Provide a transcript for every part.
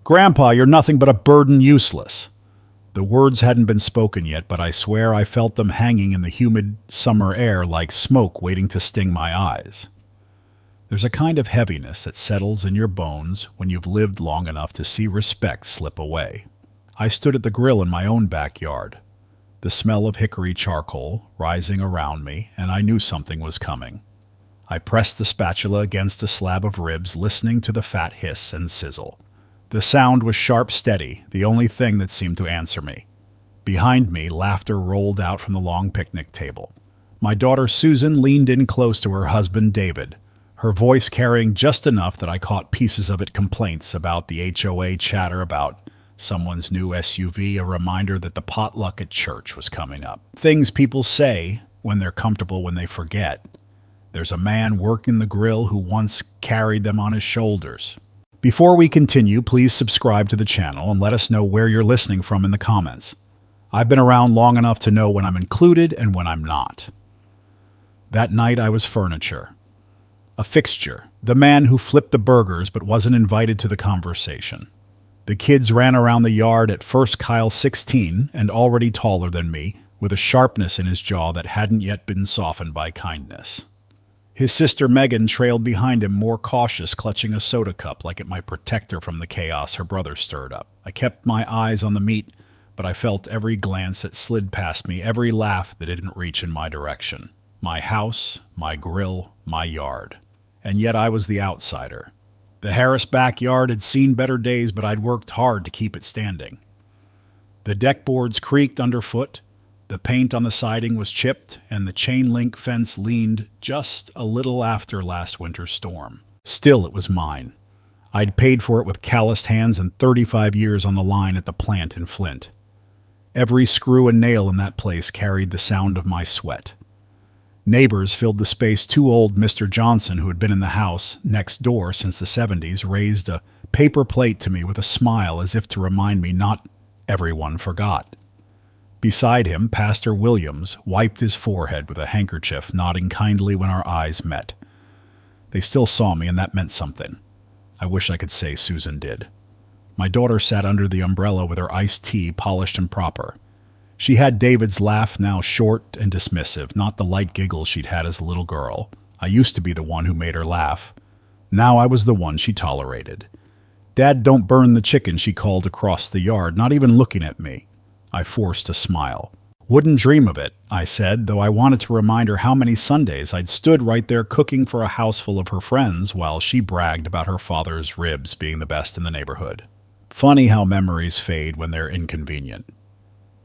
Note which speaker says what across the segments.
Speaker 1: "Grandpa, you're nothing but a burden useless." The words hadn't been spoken yet, but I swear I felt them hanging in the humid summer air like smoke waiting to sting my eyes. There's a kind of heaviness that settles in your bones when you've lived long enough to see respect slip away. I stood at the grill in my own backyard, the smell of hickory charcoal rising around me, and I knew something was coming. I pressed the spatula against a slab of ribs, listening to the fat hiss and sizzle. The sound was sharp, steady, the only thing that seemed to answer me. Behind me, laughter rolled out from the long picnic table. My daughter Susan leaned in close to her husband David, her voice carrying just enough that I caught pieces of it: complaints about the HOA, chatter about someone's new SUV, a reminder that the potluck at church was coming up. Things people say when they're comfortable when they forget. There's a man working the grill who once carried them on his shoulders. Before we continue, please subscribe to the channel and let us know where you're listening from in the comments. I've been around long enough to know when I'm included and when I'm not. That night I was furniture. A fixture. The man who flipped the burgers but wasn't invited to the conversation. The kids ran around the yard, at first Kyle 16 and already taller than me, with a sharpness in his jaw that hadn't yet been softened by kindness. His sister Megan trailed behind him, more cautious, clutching a soda cup like it might protect her from the chaos her brother stirred up. I kept my eyes on the meat, but I felt every glance that slid past me, every laugh that didn't reach in my direction. My house, my grill, my yard. And yet I was the outsider. The Harris backyard had seen better days, but I'd worked hard to keep it standing. The deck boards creaked underfoot, the paint on the siding was chipped, and the chain link fence leaned just a little after last winter's storm. Still, it was mine. I'd paid for it with calloused hands and 35 years on the line at the plant in Flint. Every screw and nail in that place carried the sound of my sweat. Neighbors filled the space. Too old Mr. Johnson, who had been in the house next door since the 70s, raised a paper plate to me with a smile as if to remind me not everyone forgot. Beside him, Pastor Williams wiped his forehead with a handkerchief, nodding kindly when our eyes met. They still saw me, and that meant something. I wish I could say Susan did. My daughter sat under the umbrella with her iced tea polished and proper. She had David's laugh, now short and dismissive, not the light giggles she'd had as a little girl. I used to be the one who made her laugh. Now I was the one she tolerated. "Dad, don't burn the chicken," she called across the yard, not even looking at me. I forced a smile. "Wouldn't dream of it," I said, though I wanted to remind her how many Sundays I'd stood right there cooking for a house full of her friends while she bragged about her father's ribs being the best in the neighborhood. Funny how memories fade when they're inconvenient.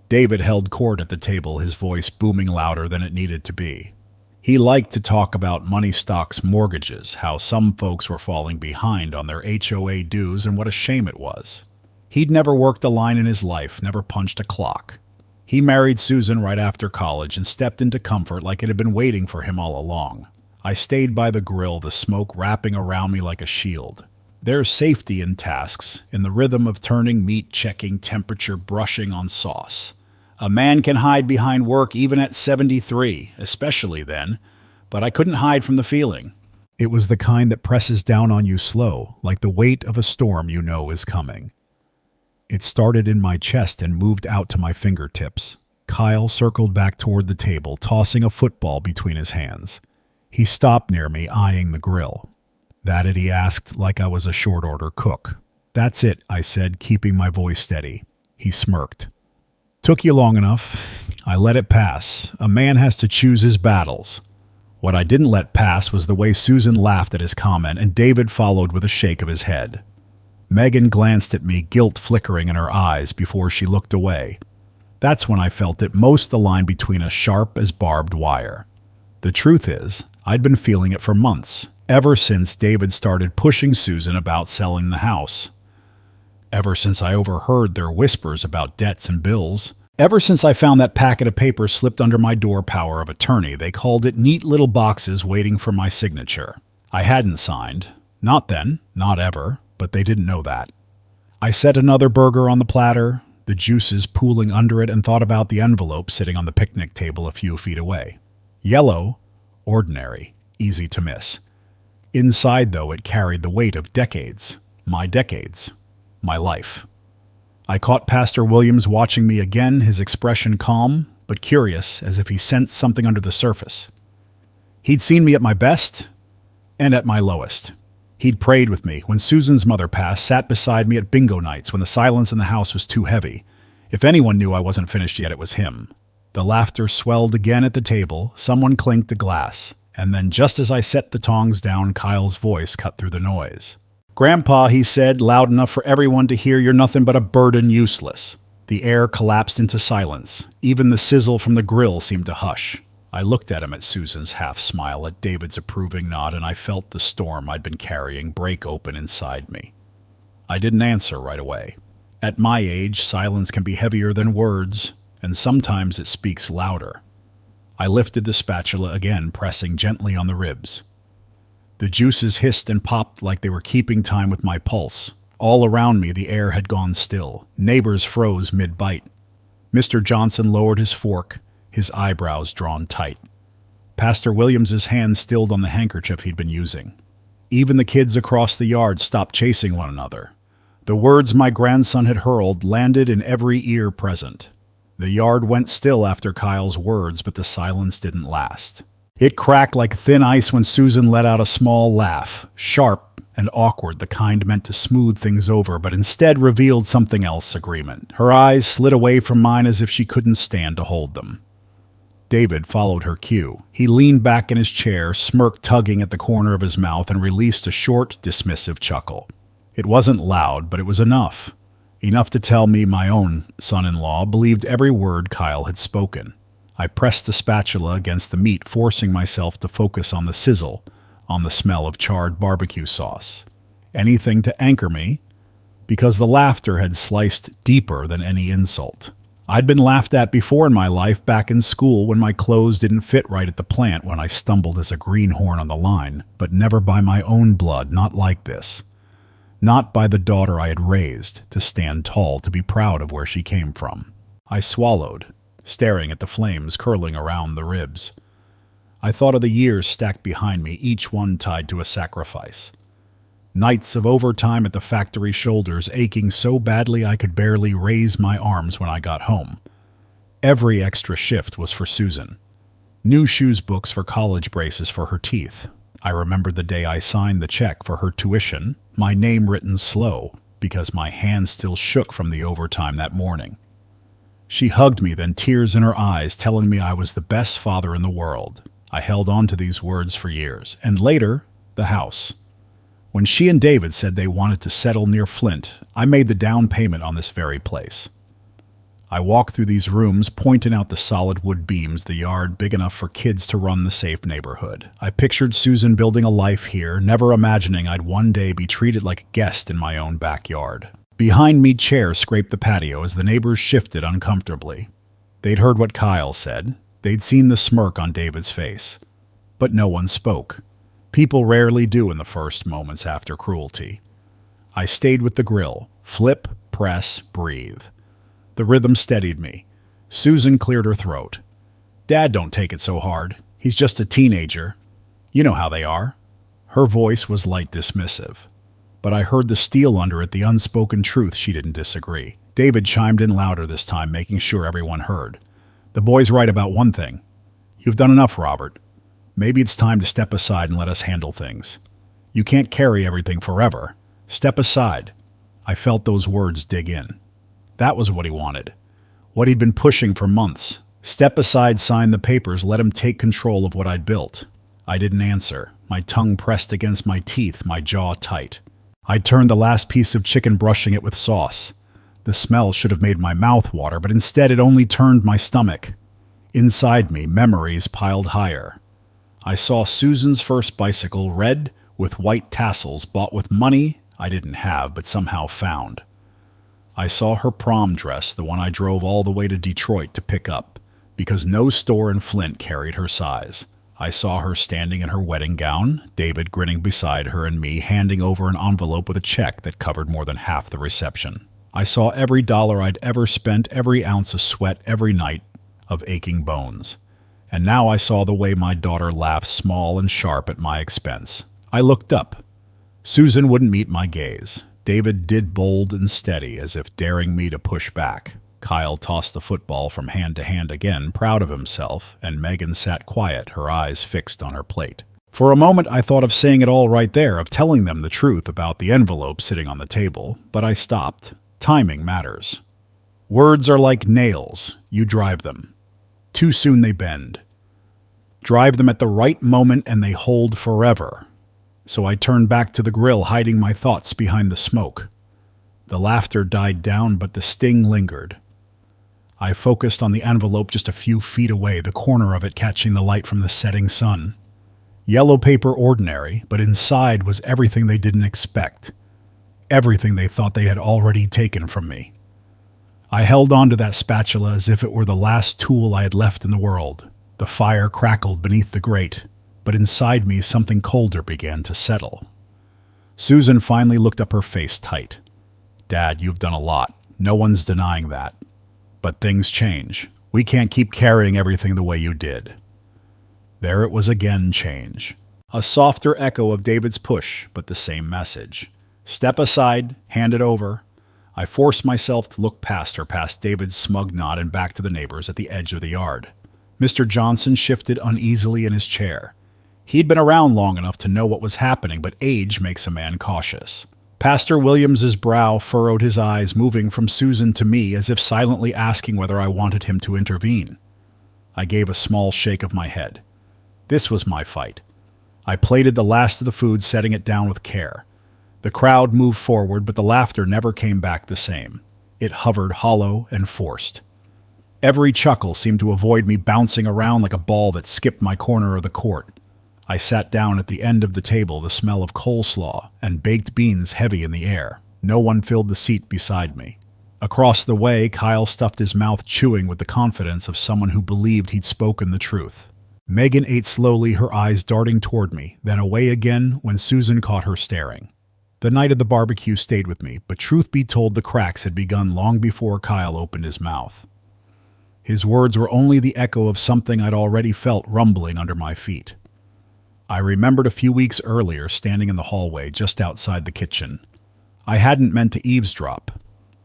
Speaker 1: David held court at the table, his voice booming louder than it needed to be. He liked to talk about money stocks, mortgages, how some folks were falling behind on their HOA dues, and what a shame it was. He'd never worked a line in his life, never punched a clock. He married Susan right after college and stepped into comfort like it had been waiting for him all along. I stayed by the grill, the smoke wrapping around me like a shield. There's safety in tasks, in the rhythm of turning meat, checking temperature, brushing on sauce. A man can hide behind work even at 73, especially then, but I couldn't hide from the feeling. It was the kind that presses down on you slow, like the weight of a storm you know is coming. It started in my chest and moved out to my fingertips. Kyle circled back toward the table, tossing a football between his hands. He stopped near me, eyeing the grill. "That it?" he asked, like I was a short-order cook. "That's it," I said, keeping my voice steady. He smirked. "Took you long enough. I let it pass. A man has to choose his battles." What I didn't let pass was the way Susan laughed at his comment, and David followed with a shake of his head. Megan glanced at me, guilt flickering in her eyes before she looked away. That's when I felt it most, the line between us sharp as barbed wire. The truth is, I'd been feeling it for months, ever since David started pushing Susan about selling the house. Ever since I overheard their whispers about debts and bills. Ever since I found that packet of papers slipped under my door, power of attorney. They called it, neat little boxes waiting for my signature. I hadn't signed. Not then, not ever, but they didn't know that. I set another burger on the platter, the juices pooling under it, and thought about the envelope sitting on the picnic table a few feet away. Yellow, ordinary, easy to miss. Inside, though, it carried the weight of decades. My decades. my life. I caught Pastor Williams watching me again, his expression calm, but curious, as if he sensed something under the surface. He'd seen me at my best and at my lowest. He'd prayed with me when Susan's mother passed, sat beside me at bingo nights when the silence in the house was too heavy. If anyone knew I wasn't finished yet, it was him. The laughter swelled again at the table, someone clinked a glass, and then just as I set the tongs down, Kyle's voice cut through the noise. "Grandpa," he said, loud enough for everyone to hear, "you're nothing but a burden useless." The air collapsed into silence. Even the sizzle from the grill seemed to hush. I looked at him, at Susan's half-smile, at David's approving nod, and I felt the storm I'd been carrying break open inside me. I didn't answer right away. At my age, silence can be heavier than words, and sometimes it speaks louder. I lifted the spatula again, pressing gently on the ribs. The juices hissed and popped like they were keeping time with my pulse. All around me, the air had gone still. Neighbors froze mid-bite. Mr. Johnson lowered his fork, his eyebrows drawn tight. Pastor Williams's hand stilled on the handkerchief he'd been using. Even the kids across the yard stopped chasing one another. The words my grandson had hurled landed in every ear present. The yard went still after Kyle's words, but the silence didn't last. It cracked like thin ice when Susan let out a small laugh, sharp and awkward, the kind meant to smooth things over, but instead revealed something else, agreement. Her eyes slid away from mine as if she couldn't stand to hold them. David followed her cue. He leaned back in his chair, smirk tugging at the corner of his mouth, and released a short, dismissive chuckle. It wasn't loud, but it was enough. Enough to tell me my own son-in-law believed every word Kyle had spoken. I pressed the spatula against the meat, forcing myself to focus on the sizzle, on the smell of charred barbecue sauce. Anything to anchor me, because the laughter had sliced deeper than any insult. I'd been laughed at before in my life, back in school when my clothes didn't fit right at the plant, when I stumbled as a greenhorn on the line, but never by my own blood, not like this. Not by the daughter I had raised, to stand tall, to be proud of where she came from. I swallowed, staring at the flames curling around the ribs. I thought of the years stacked behind me, each one tied to a sacrifice. Nights of overtime at the factory shoulders, aching so badly I could barely raise my arms when I got home. Every extra shift was for Susan. New shoes books for college, braces for her teeth. I remembered the day I signed the check for her tuition, my name written slow, because my hand still shook from the overtime that morning. She hugged me, then tears in her eyes, telling me I was the best father in the world. I held on to these words for years. And later, the house. When she and David said they wanted to settle near Flint, I made the down payment on this very place. I walked through these rooms, pointing out the solid wood beams, the yard big enough for kids to run the safe neighborhood. I pictured Susan building a life here, never imagining I'd one day be treated like a guest in my own backyard. Behind me, chairs scraped the patio as the neighbors shifted uncomfortably. They'd heard what Kyle said. They'd seen the smirk on David's face. But no one spoke. People rarely do in the first moments after cruelty. I stayed with the grill. Flip, press, breathe. The rhythm steadied me. Susan cleared her throat. "Dad, don't take it so hard. He's just a teenager. You know how they are." Her voice was light dismissive. But I heard the steel under it, the unspoken truth. She didn't disagree. David chimed in louder this time, making sure everyone heard. "The boy's right about one thing. You've done enough, Robert. Maybe it's time to step aside and let us handle things. You can't carry everything forever. Step aside." I felt those words dig in. That was what he wanted. What he'd been pushing for months. Step aside, sign the papers, let him take control of what I'd built. I didn't answer. My tongue pressed against my teeth, my jaw tight. I turned the last piece of chicken, brushing it with sauce. The smell should have made my mouth water, but instead it only turned my stomach. Inside me, memories piled higher. I saw Susan's first bicycle, red with white tassels, bought with money I didn't have but somehow found. I saw her prom dress, the one I drove all the way to Detroit to pick up, because no store in Flint carried her size. I saw her standing in her wedding gown, David grinning beside her, and me handing over an envelope with a check that covered more than half the reception. I saw every dollar I'd ever spent, every ounce of sweat, every night of aching bones. And now I saw the way my daughter laughed small and sharp at my expense. I looked up. Susan wouldn't meet my gaze. David did bold and steady, as if daring me to push back. Kyle tossed the football from hand to hand again, proud of himself, and Megan sat quiet, her eyes fixed on her plate. For a moment I thought of saying it all right there, of telling them the truth about the envelope sitting on the table, but I stopped. Timing matters. Words are like nails. You drive them. Too soon they bend. Drive them at the right moment and they hold forever. So I turned back to the grill, hiding my thoughts behind the smoke. The laughter died down, but the sting lingered. I focused on the envelope just a few feet away, the corner of it catching the light from the setting sun. Yellow paper ordinary, but inside was everything they didn't expect. Everything they thought they had already taken from me. I held on to that spatula as if it were the last tool I had left in the world. The fire crackled beneath the grate, but inside me something colder began to settle. Susan finally looked up, her face tight. "Dad, you've done a lot. No one's denying that. But things change. We can't keep carrying everything the way you did." There it was again, change. A softer echo of David's push, but the same message. "Step aside, hand it over." I forced myself to look past her, past David's smug nod, and back to the neighbors at the edge of the yard. Mr. Johnson shifted uneasily in his chair. He'd been around long enough to know what was happening, but age makes a man cautious. Pastor Williams's brow furrowed, his eyes moving from Susan to me as if silently asking whether I wanted him to intervene. I gave a small shake of my head. This was my fight. I plated the last of the food, setting it down with care. The crowd moved forward, but the laughter never came back the same. It hovered hollow and forced. Every chuckle seemed to avoid me, bouncing around like a ball that skipped my corner of the court. I sat down at the end of the table, the smell of coleslaw and baked beans heavy in the air. No one filled the seat beside me. Across the way, Kyle stuffed his mouth, chewing with the confidence of someone who believed he'd spoken the truth. Megan ate slowly, her eyes darting toward me, then away again when Susan caught her staring. The night of the barbecue stayed with me, but truth be told, the cracks had begun long before Kyle opened his mouth. His words were only the echo of something I'd already felt rumbling under my feet. I remembered a few weeks earlier, standing in the hallway just outside the kitchen. I hadn't meant to eavesdrop.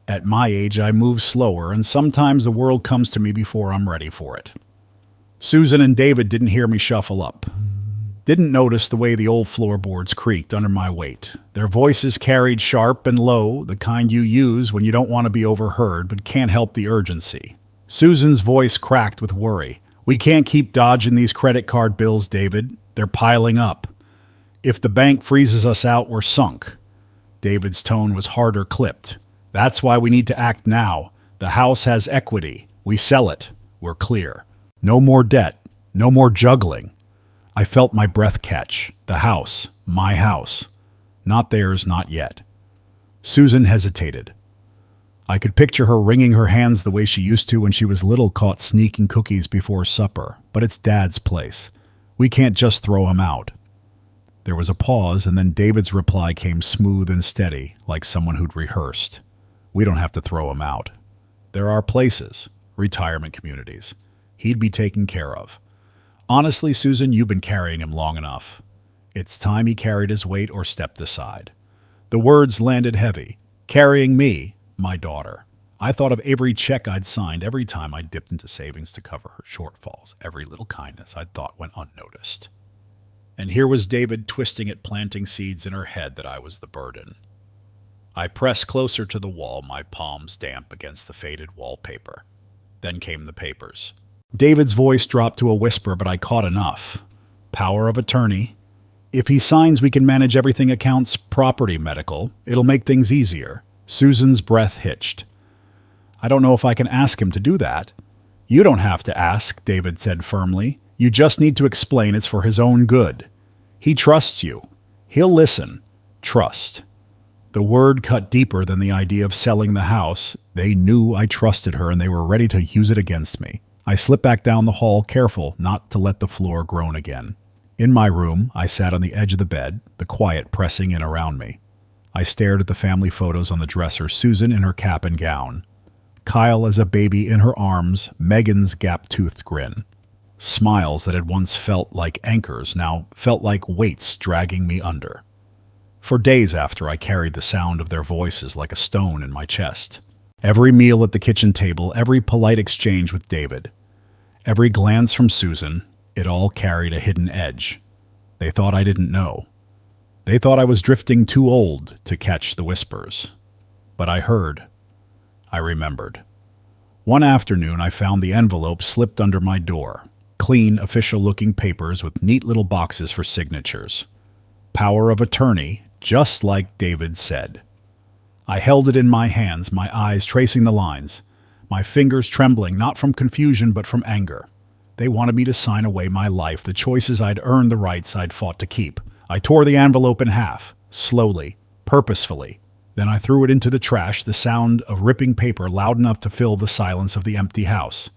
Speaker 1: At my age, I move slower, and sometimes the world comes to me before I'm ready for it. Susan and David didn't hear me shuffle up. Didn't notice the way the old floorboards creaked under my weight. Their voices carried sharp and low, the kind you use when you don't want to be overheard but can't help the urgency. Susan's voice cracked with worry. "We can't keep dodging these credit card bills, David. They're piling up. If the bank freezes us out, we're sunk." David's tone was harder clipped. "That's why we need to act now. The house has equity. We sell it. We're clear. No more debt. No more juggling." I felt my breath catch. The house. My house. Not theirs, not yet. Susan hesitated. I could picture her wringing her hands the way she used to when she was little, caught sneaking cookies before supper. But it's Dad's place. We can't just throw him out. There was a pause, and then David's reply came smooth and steady, like someone who'd rehearsed. "We don't have to throw him out. There are places, retirement communities, he'd be taken care of. Honestly, Susan, you've been carrying him long enough. It's time he carried his weight or stepped aside." The words landed heavy. Carrying me, my daughter. I thought of every check I'd signed, every time I dipped into savings to cover her shortfalls, every little kindness I'd thought went unnoticed. And here was David twisting it, planting seeds in her head that I was the burden. I pressed closer to the wall, my palms damp against the faded wallpaper. Then came the papers. David's voice dropped to a whisper, but I caught enough. Power of attorney. If he signs, we can manage everything: accounts, property, medical. It'll make things easier. Susan's breath hitched. "I don't know if I can ask him to do that." "You don't have to ask," David said firmly. "You just need to explain it's for his own good. He trusts you. He'll listen. Trust." The word cut deeper than the idea of selling the house. They knew I trusted her, and they were ready to use it against me. I slipped back down the hall, careful not to let the floor groan again. In my room, I sat on the edge of the bed, the quiet pressing in around me. I stared at the family photos on the dresser, Susan in her cap and gown, Kyle as a baby in her arms, Megan's gap-toothed grin. Smiles that had once felt like anchors now felt like weights dragging me under. For days after, I carried the sound of their voices like a stone in my chest. Every meal at the kitchen table, every polite exchange with David, every glance from Susan, it all carried a hidden edge. They thought I didn't know. They thought I was drifting too old to catch the whispers. But I heard. I remembered. One afternoon, I found the envelope slipped under my door. Clean, official-looking papers with neat little boxes for signatures. Power of attorney, just like David said. I held it in my hands, my eyes tracing the lines, my fingers trembling not from confusion but from anger. They wanted me to sign away my life, the choices I'd earned, the rights I'd fought to keep. I tore the envelope in half, slowly, purposefully. Then I threw it into the trash, the sound of ripping paper loud enough to fill the silence of the empty house.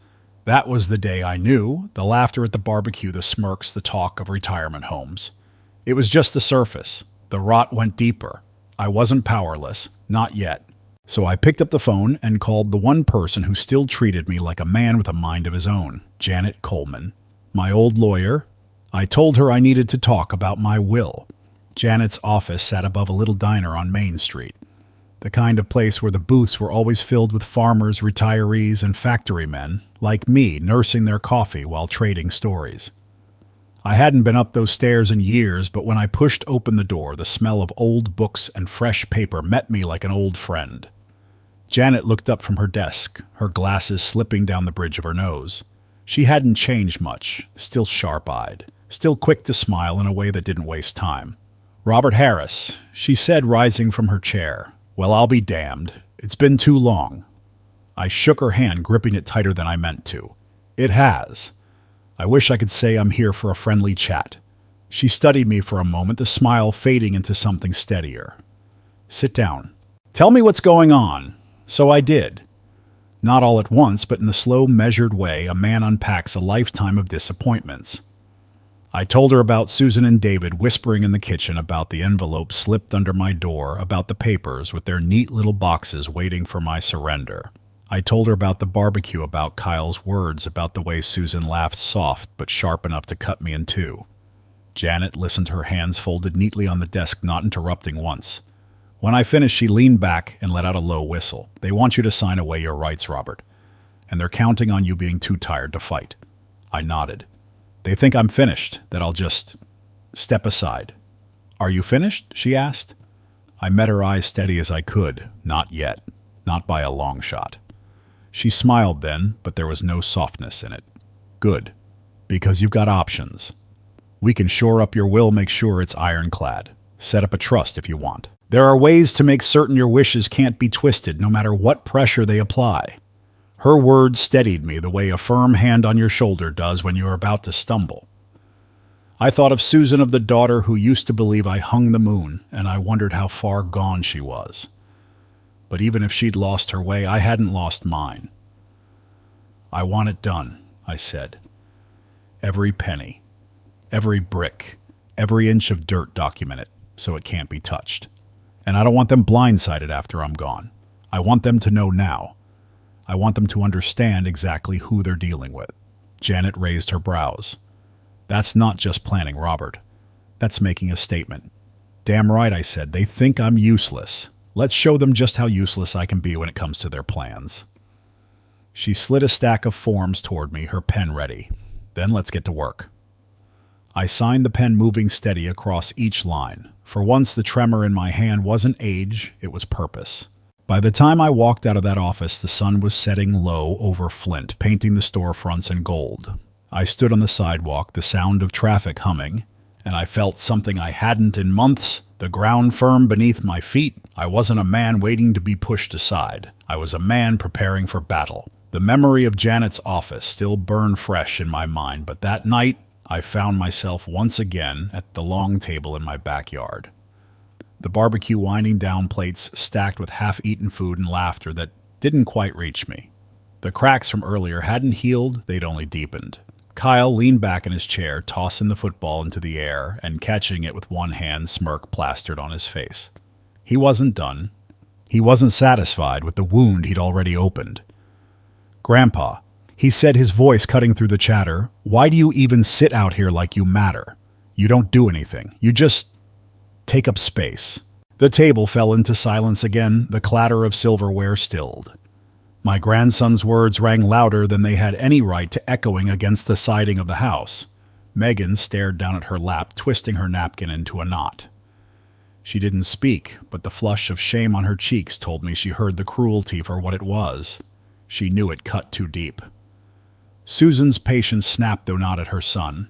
Speaker 1: That was the day I knew, the laughter at the barbecue, the smirks, the talk of retirement homes. It was just the surface. The rot went deeper. I wasn't powerless, not yet. So I picked up the phone and called the one person who still treated me like a man with a mind of his own, Janet Coleman, my old lawyer. I told her I needed to talk about my will. Janet's office sat above a little diner on Main Street, the kind of place where the booths were always filled with farmers, retirees, and factory men, like me, nursing their coffee while trading stories. I hadn't been up those stairs in years, but when I pushed open the door, the smell of old books and fresh paper met me like an old friend. Janet looked up from her desk, her glasses slipping down the bridge of her nose. She hadn't changed much, still sharp-eyed, still quick to smile in a way that didn't waste time. "Robert Harris," she said, rising from her chair. "Well, I'll be damned. It's been too long." I shook her hand, gripping it tighter than I meant to. "It has. I wish I could say I'm here for a friendly chat." She studied me for a moment, the smile fading into something steadier. "Sit down. Tell me what's going on." So I did. Not all at once, but in the slow, measured way a man unpacks a lifetime of disappointments. I told her about Susan and David whispering in the kitchen, about the envelope slipped under my door, about the papers with their neat little boxes waiting for my surrender. I told her about the barbecue, about Kyle's words, about the way Susan laughed soft but sharp enough to cut me in two. Janet listened, her hands folded neatly on the desk, not interrupting once. When I finished, she leaned back and let out a low whistle. "They want you to sign away your rights, Robert, and they're counting on you being too tired to fight." I nodded. "They think I'm finished, that I'll just step aside." "Are you finished?" she asked. I met her eyes steady as I could. "Not yet. Not by a long shot." She smiled then, but there was no softness in it. "Good. Because you've got options. We can shore up your will, make sure it's ironclad. Set up a trust if you want. There are ways to make certain your wishes can't be twisted, no matter what pressure they apply." Her words steadied me the way a firm hand on your shoulder does when you are about to stumble. I thought of Susan, of the daughter who used to believe I hung the moon, and I wondered how far gone she was. But even if she'd lost her way, I hadn't lost mine. "I want it done," I said. "Every penny, every brick, every inch of dirt, document it so it can't be touched. And I don't want them blindsided after I'm gone. I want them to know now. I want them to understand exactly who they're dealing with." Janet raised her brows. "That's not just planning, Robert. That's making a statement." "Damn right," I said. "They think I'm useless. Let's show them just how useless I can be when it comes to their plans." She slid a stack of forms toward me, her pen ready. "Then let's get to work." I signed, the pen moving steady across each line. For once, the tremor in my hand wasn't age, it was purpose. By the time I walked out of that office, the sun was setting low over Flint, painting the storefronts in gold. I stood on the sidewalk, the sound of traffic humming, and I felt something I hadn't in months, the ground firm beneath my feet. I wasn't a man waiting to be pushed aside. I was a man preparing for battle. The memory of Janet's office still burned fresh in my mind, but that night, I found myself once again at the long table in my backyard. The barbecue winding down, plates stacked with half-eaten food, and laughter that didn't quite reach me. The cracks from earlier hadn't healed, they'd only deepened. Kyle leaned back in his chair, tossing the football into the air and catching it with one hand, smirk plastered on his face. He wasn't done. He wasn't satisfied with the wound he'd already opened. "Grandpa," he said, his voice cutting through the chatter, "why do you even sit out here like you matter? You don't do anything. You just take up space. The table fell into silence again, the clatter of silverware stilled. My grandson's words rang louder than they had any right to echoing against the siding of the house. Megan stared down at her lap, twisting her napkin into a knot. She didn't speak, but the flush of shame on her cheeks told me she heard the cruelty for what it was. She knew it cut too deep. Susan's patience snapped, though not at her son.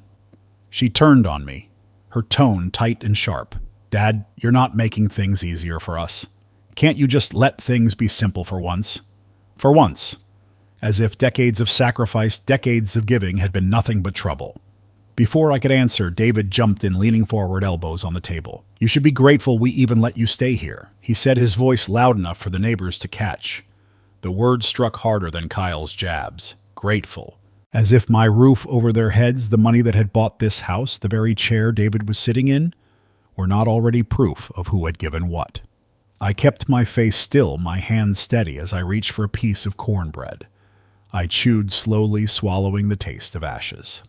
Speaker 1: She turned on me, her tone tight and sharp. "Dad, you're not making things easier for us. Can't you just let things be simple for once?" For once. As if decades of sacrifice, decades of giving had been nothing but trouble. Before I could answer, David jumped in, leaning forward, elbows on the table. "You should be grateful we even let you stay here," he said, his voice loud enough for the neighbors to catch. The words struck harder than Kyle's jabs. Grateful. As if my roof over their heads, the money that had bought this house, the very chair David was sitting in, were not already proof of who had given what. I kept my face still, my hands steady as I reached for a piece of cornbread. I chewed slowly, swallowing the taste of ashes.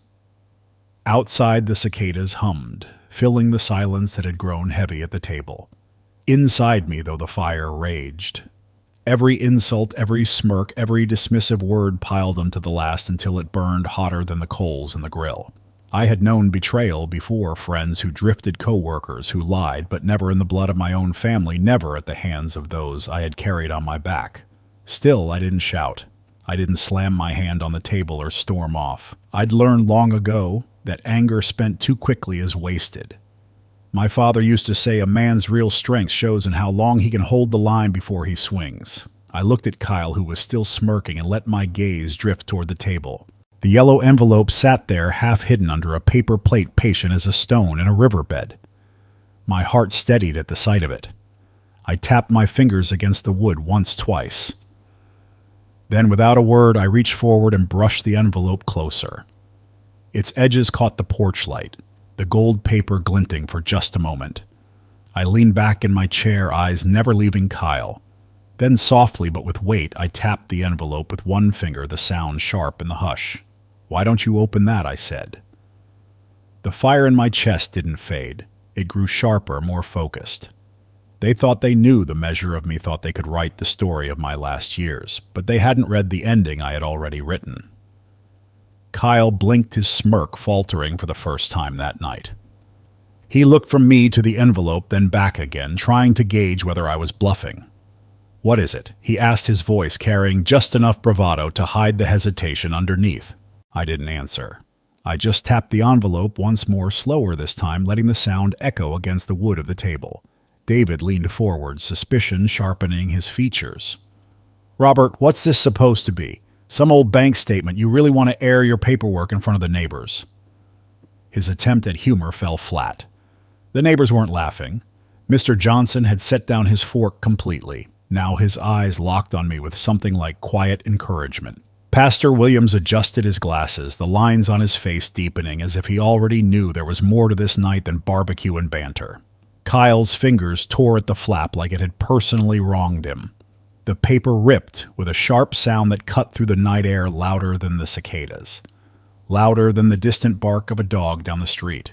Speaker 1: Outside, the cicadas hummed, filling the silence that had grown heavy at the table. Inside me, though, the fire raged. Every insult, every smirk, every dismissive word piled onto the last until it burned hotter than the coals in the grill. I had known betrayal before, friends who drifted, co-workers who lied, but never in the blood of my own family, never at the hands of those I had carried on my back. Still, I didn't shout. I didn't slam my hand on the table or storm off. I'd learned long ago that anger spent too quickly is wasted. My father used to say a man's real strength shows in how long he can hold the line before he swings. I looked at Kyle, who was still smirking, and let my gaze drift toward the table. The yellow envelope sat there, half hidden under a paper plate, patient as a stone in a riverbed. My heart steadied at the sight of it. I tapped my fingers against the wood once, twice. Then, without a word, I reached forward and brushed the envelope closer. Its edges caught the porch light, the gold paper glinting for just a moment. I leaned back in my chair, eyes never leaving Kyle. Then softly but with weight, I tapped the envelope with one finger, the sound sharp in the hush. "Why don't you open that?" I said. The fire in my chest didn't fade. It grew sharper, more focused. They thought they knew the measure of me, thought they could write the story of my last years, but they hadn't read the ending I had already written. Kyle blinked, his smirk faltering for the first time that night. He looked from me to the envelope, then back again, trying to gauge whether I was bluffing. "What is it?" he asked, his voice carrying just enough bravado to hide the hesitation underneath. I didn't answer. I just tapped the envelope once more, slower this time, letting the sound echo against the wood of the table. David leaned forward, suspicion sharpening his features. "Robert, what's this supposed to be? Some old bank statement? You really want to air your paperwork in front of the neighbors?" His attempt at humor fell flat. The neighbors weren't laughing. Mr. Johnson had set down his fork completely. Now his eyes locked on me with something like quiet encouragement. Pastor Williams adjusted his glasses, the lines on his face deepening as if he already knew there was more to this night than barbecue and banter. Kyle's fingers tore at the flap like it had personally wronged him. The paper ripped with a sharp sound that cut through the night air, louder than the cicadas, louder than the distant bark of a dog down the street.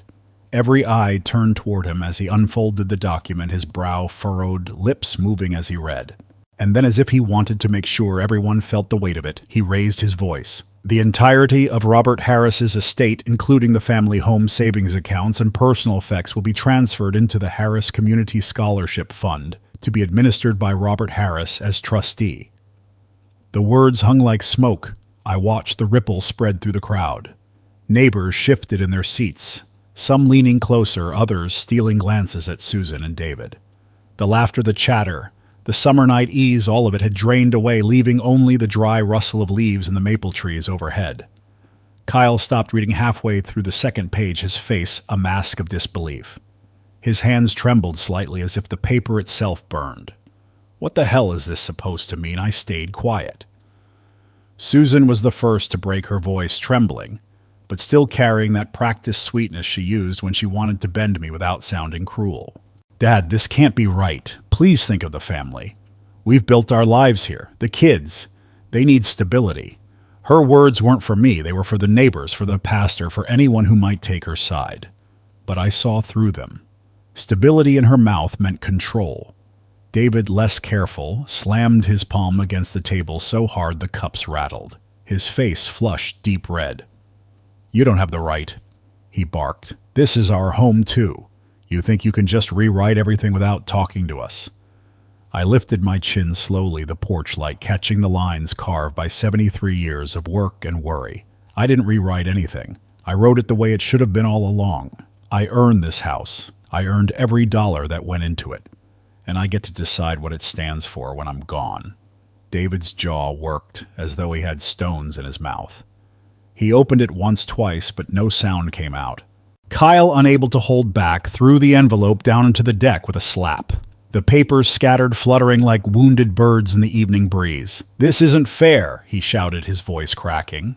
Speaker 1: Every eye turned toward him as he unfolded the document, his brow furrowed, lips moving as he read. And then, as if he wanted to make sure everyone felt the weight of it, he raised his voice. "The entirety of Robert Harris's estate, including the family home savings accounts and personal effects, will be transferred into the Harris Community Scholarship Fund, to be administered by Robert Harris as trustee." The words hung like smoke. I watched the ripple spread through the crowd. Neighbors shifted in their seats, some leaning closer, others stealing glances at Susan and David. The laughter, the chatter, the summer night ease, all of it had drained away, leaving only the dry rustle of leaves in the maple trees overhead. Kyle stopped reading halfway through the second page, his face a mask of disbelief. His hands trembled slightly as if the paper itself burned. What the hell is this supposed to mean? I stayed quiet. Susan was the first to break, her voice trembling, but still carrying that practiced sweetness she used when she wanted to bend me without sounding cruel. "Dad, this can't be right. Please think of the family. We've built our lives here. The kids, they need stability." Her words weren't for me. They were for the neighbors, for the pastor, for anyone who might take her side. But I saw through them. Stability in her mouth meant control. David, less careful, slammed his palm against the table so hard the cups rattled. His face flushed deep red. "You don't have the right," he barked. "This is our home, too. You think you can just rewrite everything without talking to us?" I lifted my chin slowly, the porch light catching the lines carved by 73 years of work and worry. I didn't rewrite anything. I wrote it the way it should have been all along. I earned this house. I earned every dollar that went into it. And I get to decide what it stands for when I'm gone. David's jaw worked as though he had stones in his mouth. He opened it once, twice, but no sound came out. Kyle, unable to hold back, threw the envelope down into the deck with a slap. The papers scattered, fluttering like wounded birds in the evening breeze. "This isn't fair," he shouted, his voice cracking.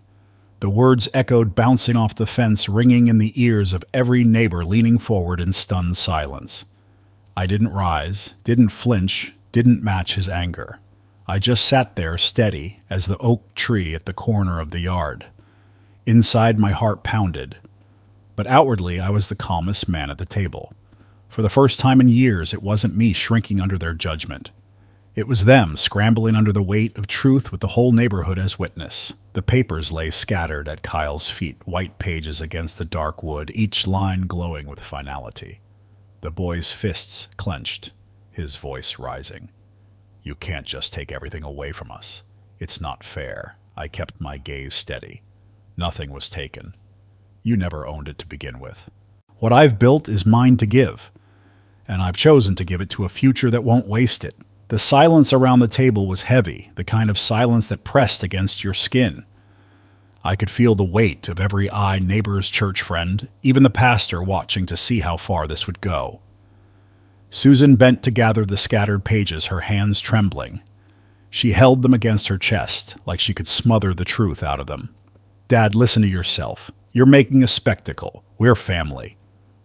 Speaker 1: The words echoed, bouncing off the fence, ringing in the ears of every neighbor leaning forward in stunned silence. I didn't rise, didn't flinch, didn't match his anger. I just sat there, steady as the oak tree at the corner of the yard. Inside, my heart pounded. But outwardly, I was the calmest man at the table. For the first time in years, it wasn't me shrinking under their judgment. It was them scrambling under the weight of truth with the whole neighborhood as witness. The papers lay scattered at Kyle's feet, white pages against the dark wood, each line glowing with finality. The boy's fists clenched, his voice rising. "You can't just take everything away from us. It's not fair." I kept my gaze steady. "Nothing was taken. You never owned it to begin with. What I've built is mine to give, and I've chosen to give it to a future that won't waste it." The silence around the table was heavy, the kind of silence that pressed against your skin. I could feel the weight of every eye, neighbor's church friend, even the pastor watching to see how far this would go. Susan bent to gather the scattered pages, her hands trembling. She held them against her chest, like she could smother the truth out of them. "Dad, listen to yourself. You're making a spectacle. We're family.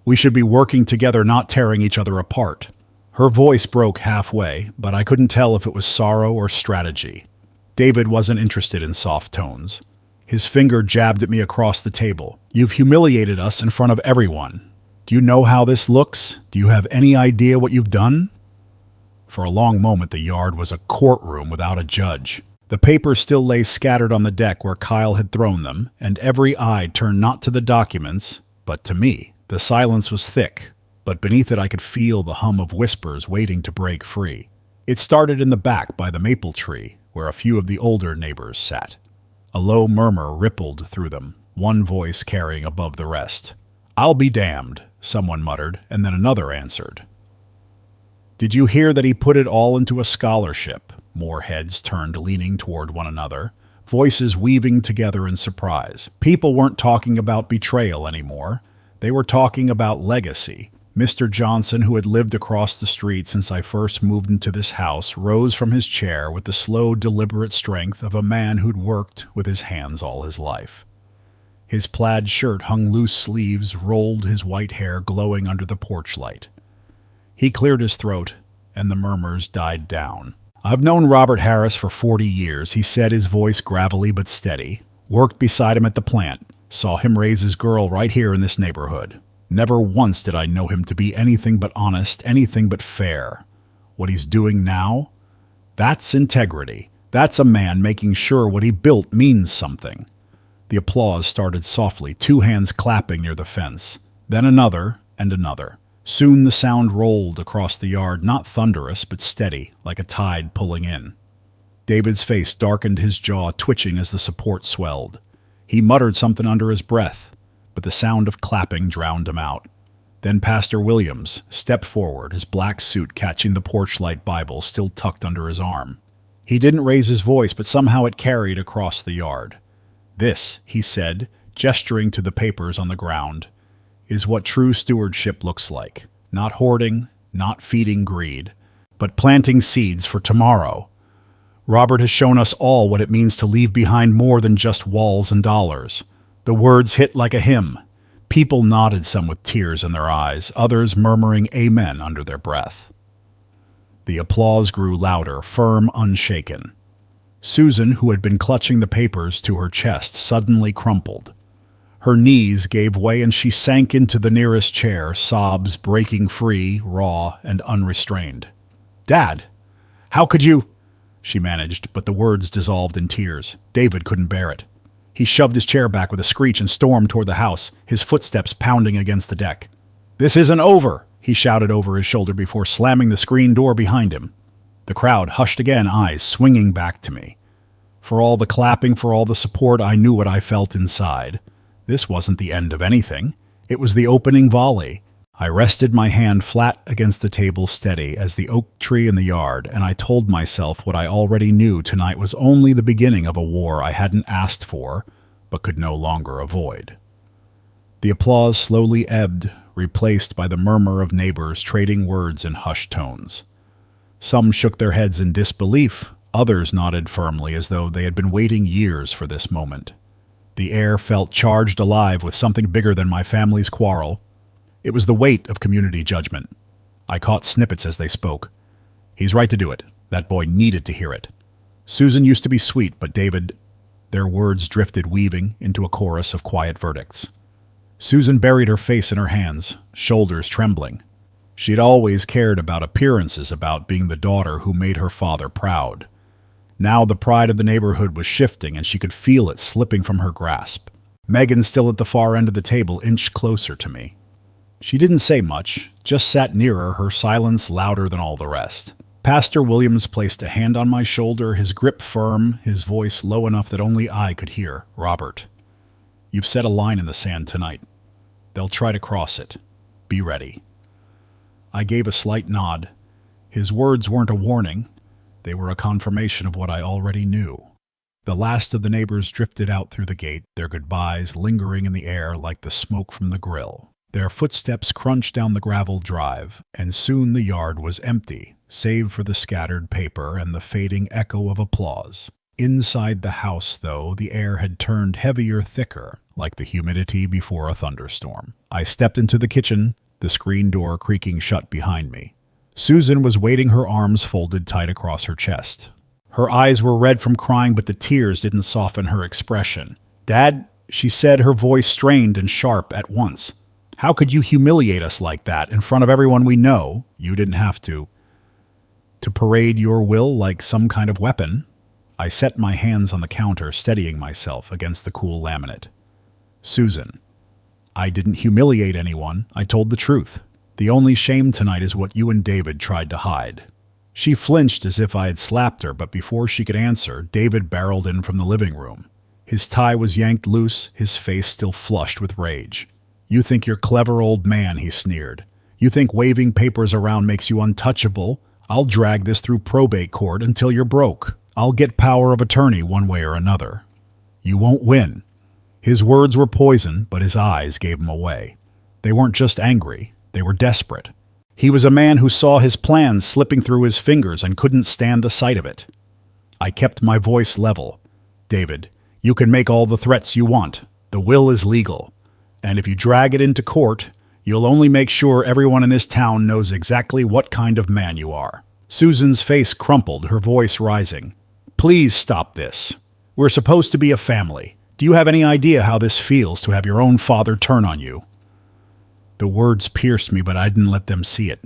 Speaker 1: We should be working together, not tearing each other apart." Her voice broke halfway, but I couldn't tell if it was sorrow or strategy. David wasn't interested in soft tones. His finger jabbed at me across the table. "You've humiliated us in front of everyone. Do you know how this looks? Do you have any idea what you've done?" For a long moment, the yard was a courtroom without a judge. The papers still lay scattered on the deck where Kyle had thrown them, and every eye turned not to the documents, but to me. The silence was thick, but beneath it I could feel the hum of whispers waiting to break free. It started in the back by the maple tree, where a few of the older neighbors sat. A low murmur rippled through them, one voice carrying above the rest. "I'll be damned," someone muttered, and then another answered. "Did you hear that he put it all into a scholarship?" More heads turned, leaning toward one another, voices weaving together in surprise. People weren't talking about betrayal anymore. They were talking about legacy. Mr. Johnson, who had lived across the street since I first moved into this house, rose from his chair with the slow, deliberate strength of a man who'd worked with his hands all his life. His plaid shirt hung loose sleeves, rolled, his white hair glowing under the porch light. He cleared his throat, and the murmurs died down. "I've known Robert Harris for 40 years, he said, his voice gravelly but steady. Worked beside him at the plant. Saw him raise his girl right here in this neighborhood. Never once did I know him to be anything but honest, anything but fair. What he's doing now? That's integrity. That's a man making sure what he built means something." The applause started softly, two hands clapping near the fence. Then another and another. Soon the sound rolled across the yard, not thunderous, but steady, like a tide pulling in. David's face darkened, his jaw twitching as the support swelled. He muttered something under his breath, but the sound of clapping drowned him out. Then Pastor Williams stepped forward, his black suit catching the porch-light Bible still tucked under his arm. He didn't raise his voice, but somehow it carried across the yard. "This," he said, gesturing to the papers on the ground, "is what true stewardship looks like. Not hoarding, not feeding greed, but planting seeds for tomorrow. Robert has shown us all what it means to leave behind more than just walls and dollars." The words hit like a hymn. People nodded, some with tears in their eyes, others murmuring amen under their breath. The applause grew louder, firm, unshaken. Susan, who had been clutching the papers to her chest, suddenly crumpled. Her knees gave way and she sank into the nearest chair, sobs breaking free, raw and unrestrained. "Dad, how could you—" she managed, but the words dissolved in tears. David couldn't bear it. He shoved his chair back with a screech and stormed toward the house, his footsteps pounding against the deck. "This isn't over," he shouted over his shoulder before slamming the screen door behind him. The crowd hushed again, eyes swinging back to me. For all the clapping, for all the support, I knew what I felt inside. This wasn't the end of anything. It was the opening volley. I rested my hand flat against the table, steady as the oak tree in the yard, and I told myself what I already knew: tonight was only the beginning of a war I hadn't asked for, but could no longer avoid. The applause slowly ebbed, replaced by the murmur of neighbors trading words in hushed tones. Some shook their heads in disbelief, others nodded firmly as though they had been waiting years for this moment. The air felt charged alive with something bigger than my family's quarrel. It was the weight of community judgment. I caught snippets as they spoke. "He's right to do it. That boy needed to hear it. Susan used to be sweet, but David—" Their words drifted, weaving into a chorus of quiet verdicts. Susan buried her face in her hands, shoulders trembling. She'd always cared about appearances, about being the daughter who made her father proud. Now the pride of the neighborhood was shifting, and she could feel it slipping from her grasp. Megan, still at the far end of the table, inched closer to me. She didn't say much, just sat nearer, her silence louder than all the rest. Pastor Williams placed a hand on my shoulder, his grip firm, his voice low enough that only I could hear. "Robert, you've set a line in the sand tonight. They'll try to cross it. Be ready." I gave a slight nod. His words weren't a warning. They were a confirmation of what I already knew. The last of the neighbors drifted out through the gate, their goodbyes lingering in the air like the smoke from the grill. Their footsteps crunched down the gravel drive, and soon the yard was empty, save for the scattered paper and the fading echo of applause. Inside the house, though, the air had turned heavier, thicker, like the humidity before a thunderstorm. I stepped into the kitchen, the screen door creaking shut behind me. Susan was waiting, her arms folded tight across her chest. Her eyes were red from crying, but the tears didn't soften her expression. "Dad," she said, her voice strained and sharp at once. "How could you humiliate us like that in front of everyone we know? You didn't have to parade your will like some kind of weapon." I set my hands on the counter, steadying myself against the cool laminate. "Susan, I didn't humiliate anyone. I told the truth. The only shame tonight is what you and David tried to hide." She flinched as if I had slapped her, but before she could answer, David barreled in from the living room. His tie was yanked loose, his face still flushed with rage. "You think you're clever, old man," he sneered. "You think waving papers around makes you untouchable? I'll drag this through probate court until you're broke. I'll get power of attorney one way or another. You won't win." His words were poison, but his eyes gave him away. They weren't just angry, they were desperate. He was a man who saw his plans slipping through his fingers and couldn't stand the sight of it. I kept my voice level. "David, you can make all the threats you want. The will is legal. And if you drag it into court, you'll only make sure everyone in this town knows exactly what kind of man you are." Susan's face crumpled, her voice rising. "Please stop this. We're supposed to be a family. Do you have any idea how this feels to have your own father turn on you?" The words pierced me, but I didn't let them see it.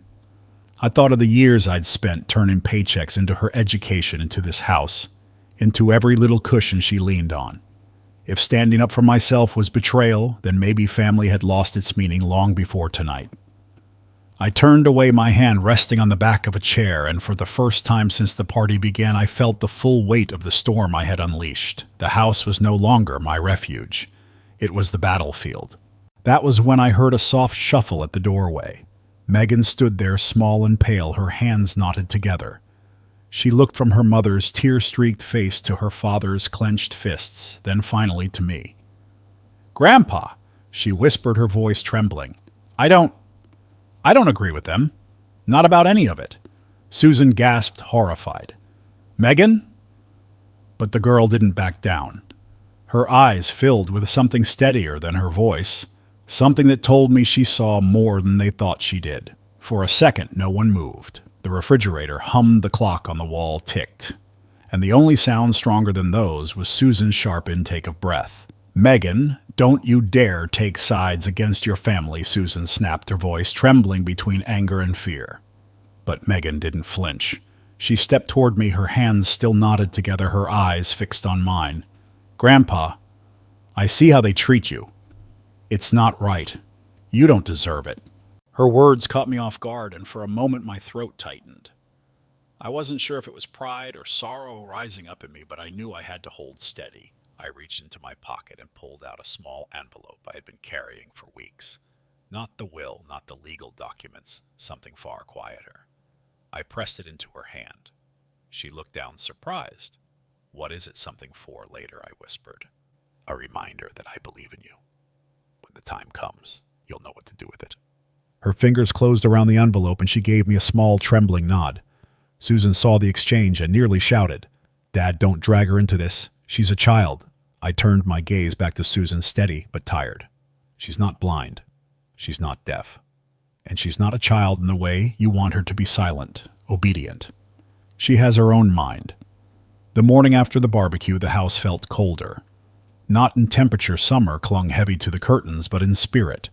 Speaker 1: I thought of the years I'd spent turning paychecks into her education, into this house, into every little cushion she leaned on. If standing up for myself was betrayal, then maybe family had lost its meaning long before tonight. I turned away, my hand resting on the back of a chair, and for the first time since the party began, I felt the full weight of the storm I had unleashed. The house was no longer my refuge. It was the battlefield. That was when I heard a soft shuffle at the doorway. Megan stood there, small and pale, her hands knotted together. She looked from her mother's tear-streaked face to her father's clenched fists, then finally to me. "Grandpa," she whispered, her voice trembling. I don't agree with them. Not about any of it." Susan gasped, horrified. "Megan?" But the girl didn't back down. Her eyes filled with something steadier than her voice, something that told me she saw more than they thought she did. For a second, no one moved. The refrigerator hummed, the clock on the wall ticked. And the only sound stronger than those was Susan's sharp intake of breath. Megan Don't you dare take sides against your family, Susan snapped, her voice trembling between anger and fear. But Megan didn't flinch. She stepped toward me, her hands still knotted together, her eyes fixed on mine. Grandpa, I see how they treat you. It's not right. You don't deserve it. Her words caught me off guard, and for a moment my throat tightened. I wasn't sure if it was pride or sorrow rising up in me, but I knew I had to hold steady. I reached into my pocket and pulled out a small envelope I had been carrying for weeks. Not the will, not the legal documents, something far quieter. I pressed it into her hand. She looked down surprised. What is it something for later, I whispered. A reminder that I believe in you. When the time comes, you'll know what to do with it. Her fingers closed around the envelope and she gave me a small, trembling nod. Susan saw the exchange and nearly shouted, Dad, don't drag her into this. She's a child. I turned my gaze back to Susan, steady but tired. She's not blind. She's not deaf. And she's not a child in the way you want her to be silent, obedient. She has her own mind. The morning after the barbecue, the house felt colder. Not in temperature, summer clung heavy to the curtains, but in spirit.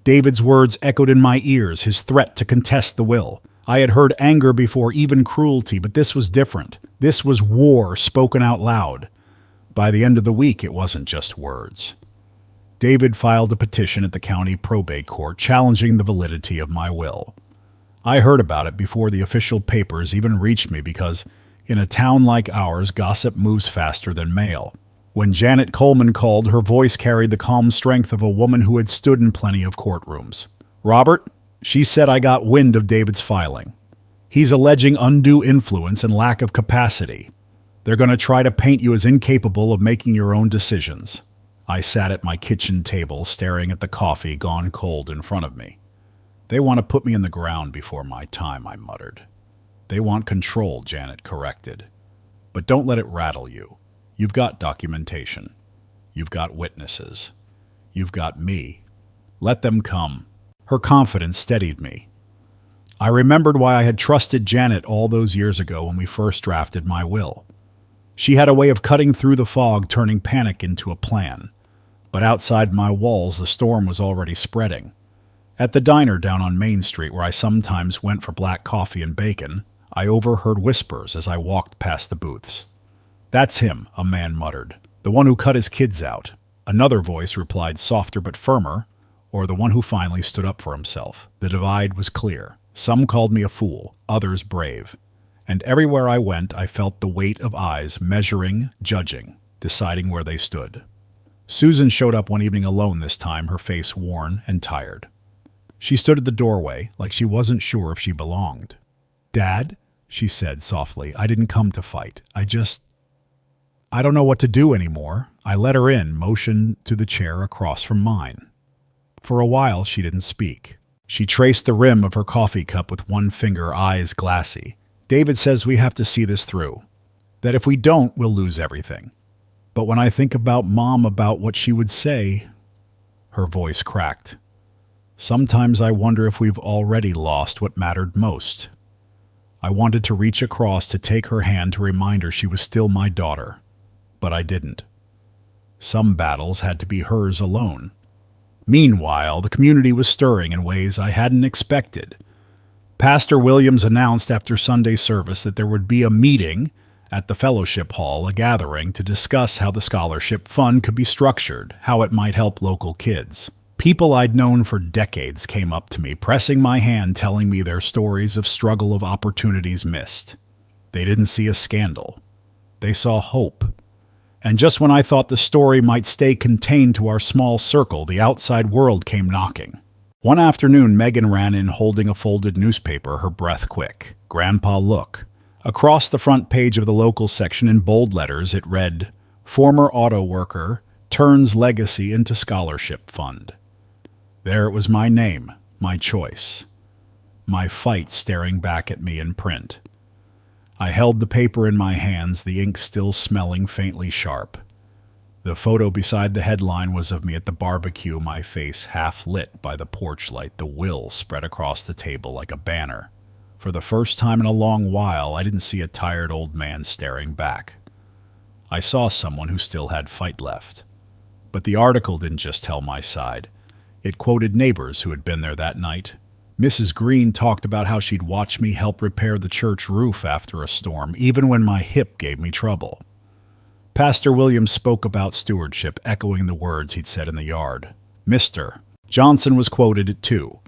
Speaker 1: David's words echoed in my ears, his threat to contest the will. I had heard anger before, even cruelty, but this was different. This was war spoken out loud. By the end of the week, it wasn't just words. David filed a petition at the county probate court challenging the validity of my will. I heard about it before the official papers even reached me because, in a town like ours, gossip moves faster than mail. When Janet Coleman called, her voice carried the calm strength of a woman who had stood in plenty of courtrooms. Robert, she said, I got wind of David's filing. He's alleging undue influence and lack of capacity. They're going to try to paint you as incapable of making your own decisions. I sat at my kitchen table, staring at the coffee gone cold in front of me. They want to put me in the ground before my time, I muttered. They want control, Janet corrected. But don't let it rattle you. You've got documentation. You've got witnesses. You've got me. Let them come. Her confidence steadied me. I remembered why I had trusted Janet all those years ago when we first drafted my will. She had a way of cutting through the fog, turning panic into a plan. But outside my walls, the storm was already spreading. At the diner down on Main Street, where I sometimes went for black coffee and bacon, I overheard whispers as I walked past the booths. That's him, a man muttered. The one who cut his kids out. Another voice replied, softer but firmer, or the one who finally stood up for himself. The divide was clear. Some called me a fool, others brave. And everywhere I went, I felt the weight of eyes measuring, judging, deciding where they stood. Susan showed up one evening alone this time, her face worn and tired. She stood at the doorway, like she wasn't sure if she belonged. Dad, she said softly, I didn't come to fight. I don't know what to do anymore. I let her in, motioned to the chair across from mine. For a while, she didn't speak. She traced the rim of her coffee cup with one finger, eyes glassy. David says we have to see this through. That if we don't, we'll lose everything. But when I think about Mom, about what she would say, her voice cracked. Sometimes I wonder if we've already lost what mattered most. I wanted to reach across to take her hand to remind her she was still my daughter, but I didn't. Some battles had to be hers alone. Meanwhile, the community was stirring in ways I hadn't expected. Pastor Williams announced after Sunday service that there would be a meeting at the fellowship hall, a gathering to discuss how the scholarship fund could be structured, how it might help local kids. People I'd known for decades came up to me, pressing my hand, telling me their stories of struggle, of opportunities missed. They didn't see a scandal. They saw hope. And just when I thought the story might stay contained to our small circle, the outside world came knocking. One afternoon, Megan ran in holding a folded newspaper, her breath quick. Grandpa, look. Across the front page of the local section in bold letters, it read, Former auto worker turns legacy into scholarship fund. There it was, my name, my choice, my fight staring back at me in print. I held the paper in my hands, the ink still smelling faintly sharp. The photo beside the headline was of me at the barbecue, my face half lit by the porch light, the will spread across the table like a banner. For the first time in a long while, I didn't see a tired old man staring back. I saw someone who still had fight left. But the article didn't just tell my side. It quoted neighbors who had been there that night. Mrs. Green talked about how she'd watch me help repair the church roof after a storm, even when my hip gave me trouble. Pastor Williams spoke about stewardship, echoing the words he'd said in the yard. Mr. Johnson was quoted too.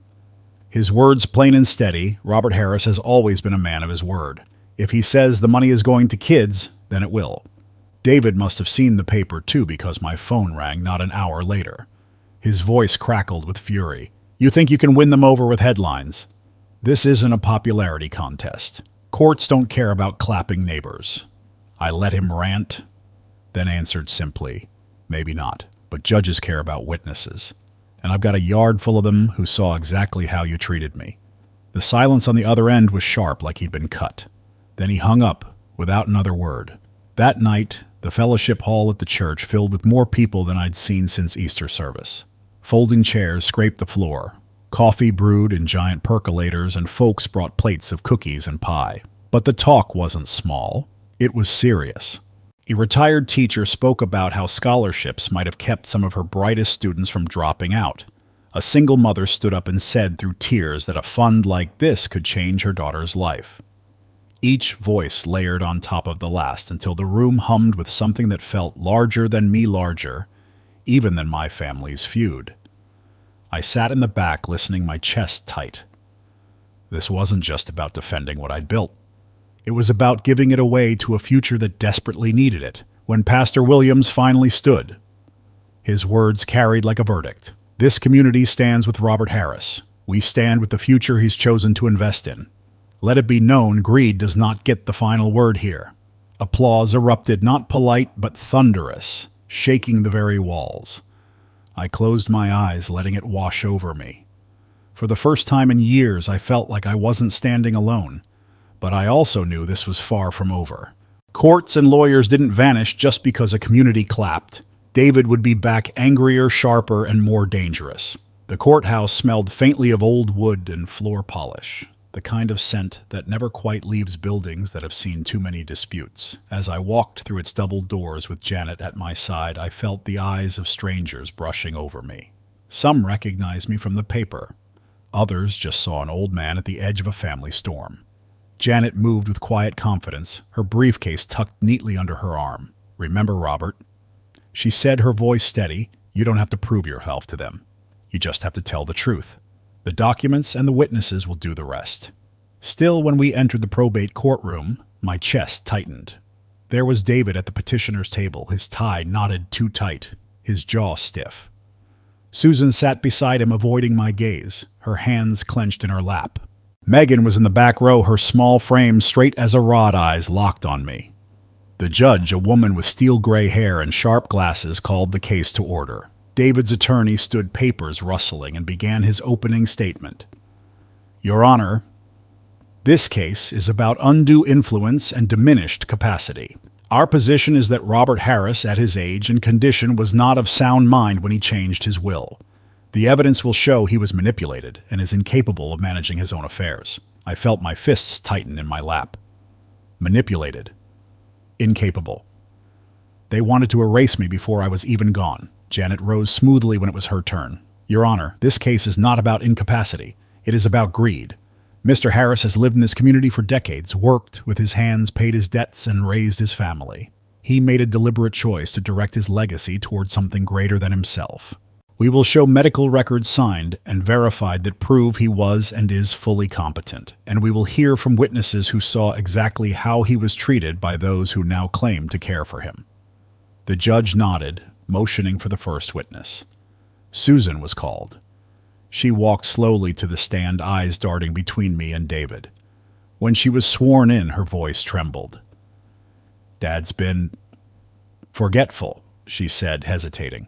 Speaker 1: His words plain and steady, Robert Harris has always been a man of his word. If he says the money is going to kids, then it will. David must have seen the paper too, because my phone rang not an hour later. His voice crackled with fury. You think you can win them over with headlines? This isn't a popularity contest. Courts don't care about clapping neighbors. I let him rant, then answered simply, maybe not, but judges care about witnesses. And I've got a yard full of them who saw exactly how you treated me. The silence on the other end was sharp, like he'd been cut. Then he hung up without another word. That night, the fellowship hall at the church filled with more people than I'd seen since Easter service. Folding chairs scraped the floor. Coffee brewed in giant percolators, and folks brought plates of cookies and pie. But the talk wasn't small. It was serious. A retired teacher spoke about how scholarships might have kept some of her brightest students from dropping out. A single mother stood up and said through tears that a fund like this could change her daughter's life. Each voice layered on top of the last until the room hummed with something that felt larger than me, larger, even than my family's feud. I sat in the back listening, my chest tight. This wasn't just about defending what I'd built. It was about giving it away to a future that desperately needed it. When Pastor Williams finally stood, his words carried like a verdict. This community stands with Robert Harris. We stand with the future he's chosen to invest in. Let it be known, greed does not get the final word here. Applause erupted, not polite, but thunderous, shaking the very walls. I closed my eyes, letting it wash over me. For the first time in years, I felt like I wasn't standing alone. But I also knew this was far from over. Courts and lawyers didn't vanish just because a community clapped. David would be back angrier, sharper, and more dangerous. The courthouse smelled faintly of old wood and floor polish, the kind of scent that never quite leaves buildings that have seen too many disputes. As I walked through its double doors with Janet at my side, I felt the eyes of strangers brushing over me. Some recognized me from the paper. Others just saw an old man at the edge of a family storm. Janet moved with quiet confidence, her briefcase tucked neatly under her arm. Remember, Robert? She said, her voice steady, you don't have to prove yourself to them. You just have to tell the truth. The documents and the witnesses will do the rest. Still, when we entered the probate courtroom, my chest tightened. There was David at the petitioner's table, his tie knotted too tight, his jaw stiff. Susan sat beside him, avoiding my gaze, her hands clenched in her lap. Megan was in the back row, her small frame straight as a rod, eyes locked on me. The judge, a woman with steel gray hair and sharp glasses, called the case to order. David's attorney stood, papers rustling, and began his opening statement. Your Honor, this case is about undue influence and diminished capacity. Our position is that Robert Harris, at his age and condition, was not of sound mind when he changed his will. The evidence will show he was manipulated and is incapable of managing his own affairs. I felt my fists tighten in my lap. Manipulated. Incapable. They wanted to erase me before I was even gone. Janet rose smoothly when it was her turn. Your Honor, this case is not about incapacity. It is about greed. Mr. Harris has lived in this community for decades, worked with his hands, paid his debts, and raised his family. He made a deliberate choice to direct his legacy toward something greater than himself. We will show medical records signed and verified that prove he was and is fully competent, and we will hear from witnesses who saw exactly how he was treated by those who now claim to care for him. The judge nodded, motioning for the first witness. Susan was called. She walked slowly to the stand, eyes darting between me and David. When she was sworn in, her voice trembled. Dad's been forgetful, she said, hesitating.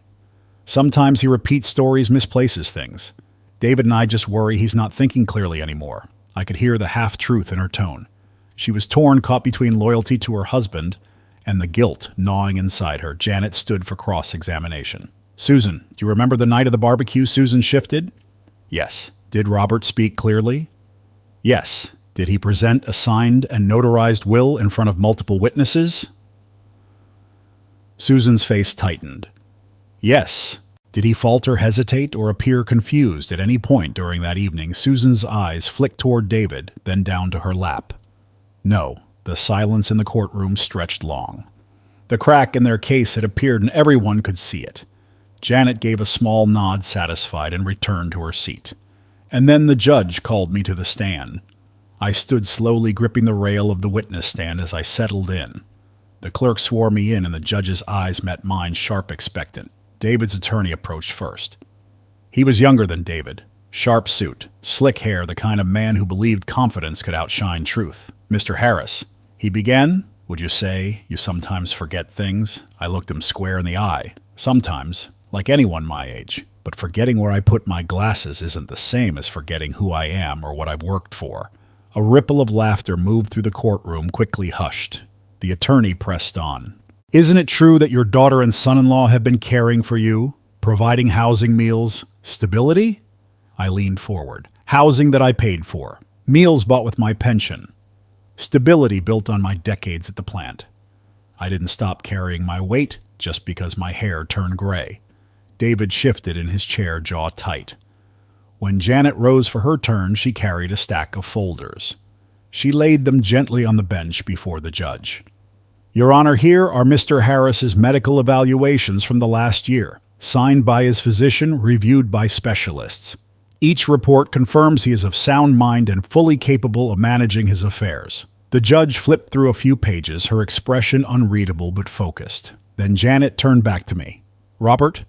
Speaker 1: Sometimes he repeats stories, misplaces things. David and I just worry he's not thinking clearly anymore. I could hear the half-truth in her tone. She was torn, caught between loyalty to her husband and the guilt gnawing inside her. Janet stood for cross-examination. Susan, do you remember the night of the barbecue? Susan shifted. Yes. Did Robert speak clearly? Yes. Did he present a signed and notarized will in front of multiple witnesses? Susan's face tightened. Yes. Did he falter, hesitate, or appear confused at any point during that evening? Susan's eyes flicked toward David, then down to her lap. No, the silence in the courtroom stretched long. The crack in their case had appeared and everyone could see it. Janet gave a small nod, satisfied, and returned to her seat. And then the judge called me to the stand. I stood slowly gripping the rail of the witness stand as I settled in. The clerk swore me in and the judge's eyes met mine, sharp, expectant. David's attorney approached first. He was younger than David. Sharp suit, slick hair, the kind of man who believed confidence could outshine truth. Mr. Harris, he began, would you say you sometimes forget things? I looked him square in the eye. Sometimes, like anyone my age. But forgetting where I put my glasses isn't the same as forgetting who I am or what I've worked for. A ripple of laughter moved through the courtroom, quickly hushed. The attorney pressed on. Isn't it true that your daughter and son-in-law have been caring for you, providing housing, meals, stability? I leaned forward. Housing that I paid for. Meals bought with my pension. Stability built on my decades at the plant. I didn't stop carrying my weight just because my hair turned gray. David shifted in his chair, jaw tight. When Janet rose for her turn, she carried a stack of folders. She laid them gently on the bench before the judge. Your Honor, here are Mr. Harris's medical evaluations from the last year, signed by his physician, reviewed by specialists. Each report confirms he is of sound mind and fully capable of managing his affairs. The judge flipped through a few pages, her expression unreadable but focused. Then Janet turned back to me. Robert,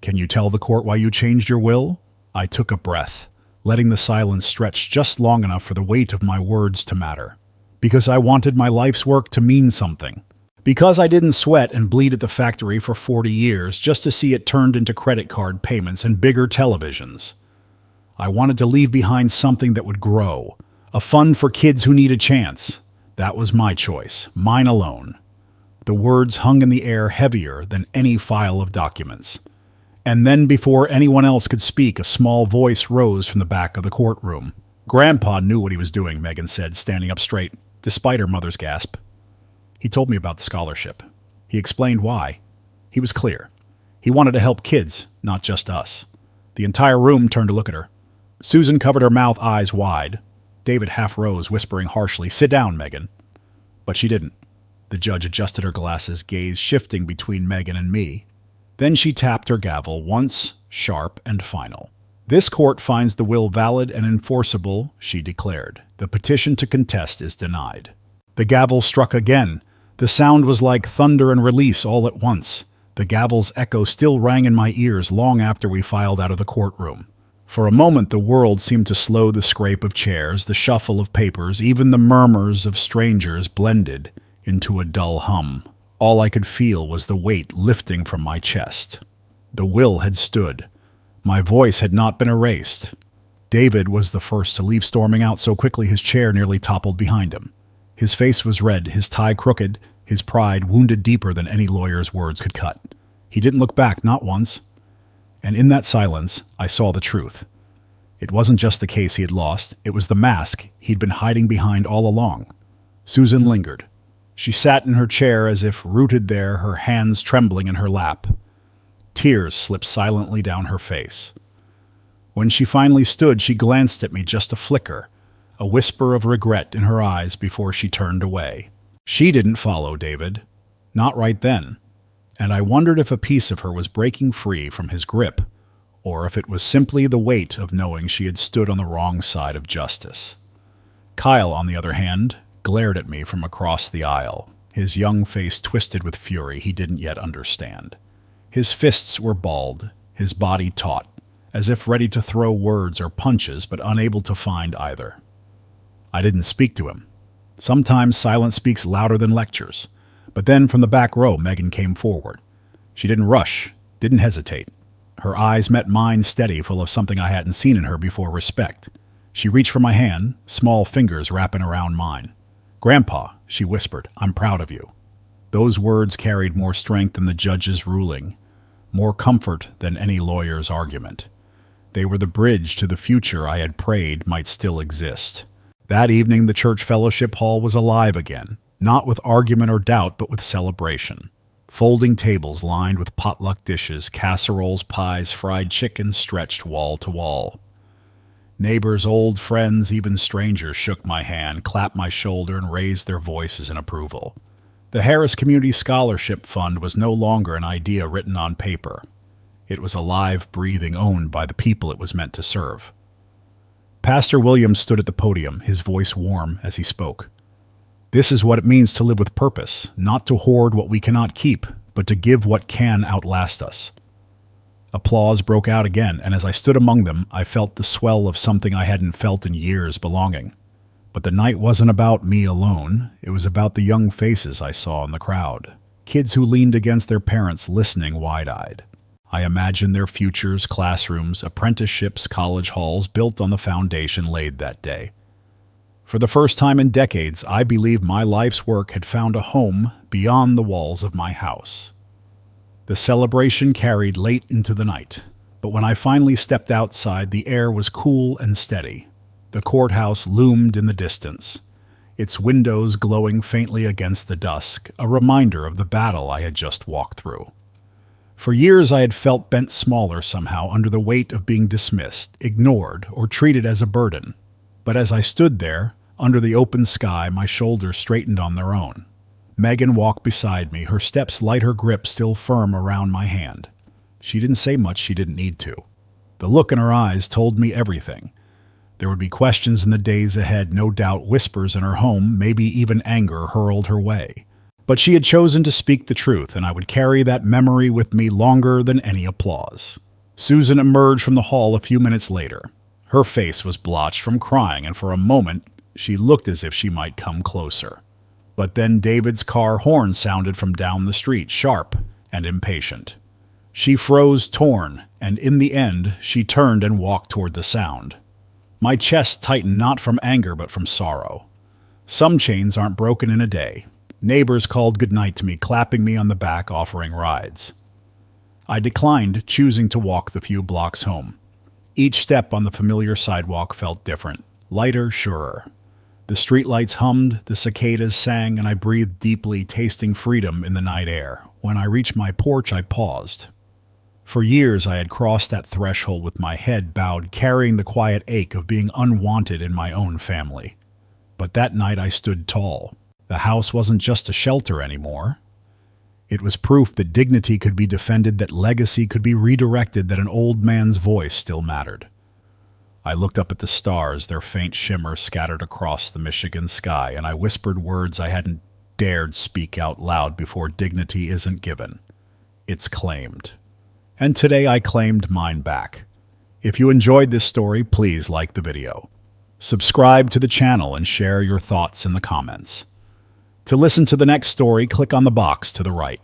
Speaker 1: can you tell the court why you changed your will? I took a breath, letting the silence stretch just long enough for the weight of my words to matter. Because I wanted my life's work to mean something. Because I didn't sweat and bleed at the factory for 40 years just to see it turned into credit card payments and bigger televisions. I wanted to leave behind something that would grow, a fund for kids who need a chance. That was my choice, mine alone. The words hung in the air heavier than any file of documents. And then before anyone else could speak, a small voice rose from the back of the courtroom. Grandpa knew what he was doing, Megan said, standing up straight, despite her mother's gasp. He told me about the scholarship. He explained why. He was clear. He wanted to help kids, not just us. The entire room turned to look at her. Susan covered her mouth, eyes wide. David half rose, whispering harshly, Sit down, Megan. But she didn't. The judge adjusted her glasses, gaze shifting between Megan and me. Then she tapped her gavel, once, sharp and final. This court finds the will valid and enforceable, she declared. The petition to contest is denied. The gavel struck again. The sound was like thunder and release all at once. The gavel's echo still rang in my ears long after we filed out of the courtroom. For a moment the world seemed to slow. The scrape of chairs, the shuffle of papers, even the murmurs of strangers blended into a dull hum. All I could feel was the weight lifting from my chest. The will had stood. My voice had not been erased. David was the first to leave, storming out so quickly his chair nearly toppled behind him. His face was red, his tie crooked, his pride wounded deeper than any lawyer's words could cut. He didn't look back, not once. And in that silence, I saw the truth. It wasn't just the case he had lost, it was the mask he'd been hiding behind all along. Susan lingered. She sat in her chair as if rooted there, her hands trembling in her lap. Tears slipped silently down her face. When she finally stood, she glanced at me, just a flicker, a whisper of regret in her eyes before she turned away. She didn't follow David. Not right then. And I wondered if a piece of her was breaking free from his grip, or if it was simply the weight of knowing she had stood on the wrong side of justice. Kyle, on the other hand, glared at me from across the aisle, his young face twisted with fury he didn't yet understand. His fists were balled, his body taut, as if ready to throw words or punches, but unable to find either. I didn't speak to him. Sometimes silence speaks louder than lectures. But then from the back row, Megan came forward. She didn't rush, didn't hesitate. Her eyes met mine, steady, full of something I hadn't seen in her before, respect. She reached for my hand, small fingers wrapping around mine. Grandpa, she whispered, I'm proud of you. Those words carried more strength than the judge's ruling, more comfort than any lawyer's argument. They were the bridge to the future I had prayed might still exist. That evening, the church fellowship hall was alive again, not with argument or doubt, but with celebration. Folding tables lined with potluck dishes, casseroles, pies, fried chicken stretched wall to wall. Neighbors, old friends, even strangers shook my hand, clapped my shoulder, and raised their voices in approval. The Harris Community Scholarship Fund was no longer an idea written on paper. It was alive, breathing, owned by the people it was meant to serve. Pastor Williams stood at the podium, his voice warm as he spoke. This is what it means to live with purpose, not to hoard what we cannot keep, but to give what can outlast us. Applause broke out again, and as I stood among them, I felt the swell of something I hadn't felt in years, belonging. But the night wasn't about me alone. It was about the young faces I saw in the crowd. Kids who leaned against their parents, listening wide-eyed. I imagined their futures, classrooms, apprenticeships, college halls built on the foundation laid that day. For the first time in decades, I believed my life's work had found a home beyond the walls of my house. The celebration carried late into the night, but when I finally stepped outside, the air was cool and steady. The courthouse loomed in the distance, its windows glowing faintly against the dusk, a reminder of the battle I had just walked through. For years I had felt bent smaller somehow under the weight of being dismissed, ignored, or treated as a burden. But as I stood there, under the open sky, my shoulders straightened on their own. Megan walked beside me, her steps light, her grip still firm around my hand. She didn't say much, she didn't need to. The look in her eyes told me everything. There would be questions in the days ahead, no doubt whispers in her home, maybe even anger hurled her way. But she had chosen to speak the truth, and I would carry that memory with me longer than any applause. Susan emerged from the hall a few minutes later. Her face was blotched from crying, and for a moment she looked as if she might come closer. But then David's car horn sounded from down the street, sharp and impatient. She froze, torn, and in the end she turned and walked toward the sound. My chest tightened not from anger but from sorrow. Some chains aren't broken in a day. Neighbors called goodnight to me, clapping me on the back, offering rides. I declined, choosing to walk the few blocks home. Each step on the familiar sidewalk felt different, lighter, surer. The streetlights hummed, the cicadas sang, and I breathed deeply, tasting freedom in the night air. When I reached my porch, I paused. For years I had crossed that threshold with my head bowed, carrying the quiet ache of being unwanted in my own family. But that night I stood tall. The house wasn't just a shelter anymore. It was proof that dignity could be defended, that legacy could be redirected, that an old man's voice still mattered. I looked up at the stars, their faint shimmer scattered across the Michigan sky, and I whispered words I hadn't dared speak out loud before. Dignity isn't given. It's claimed. And today I claimed mine back. If you enjoyed this story, please like the video. Subscribe to the channel and share your thoughts in the comments. To listen to the next story, click on the box to the right.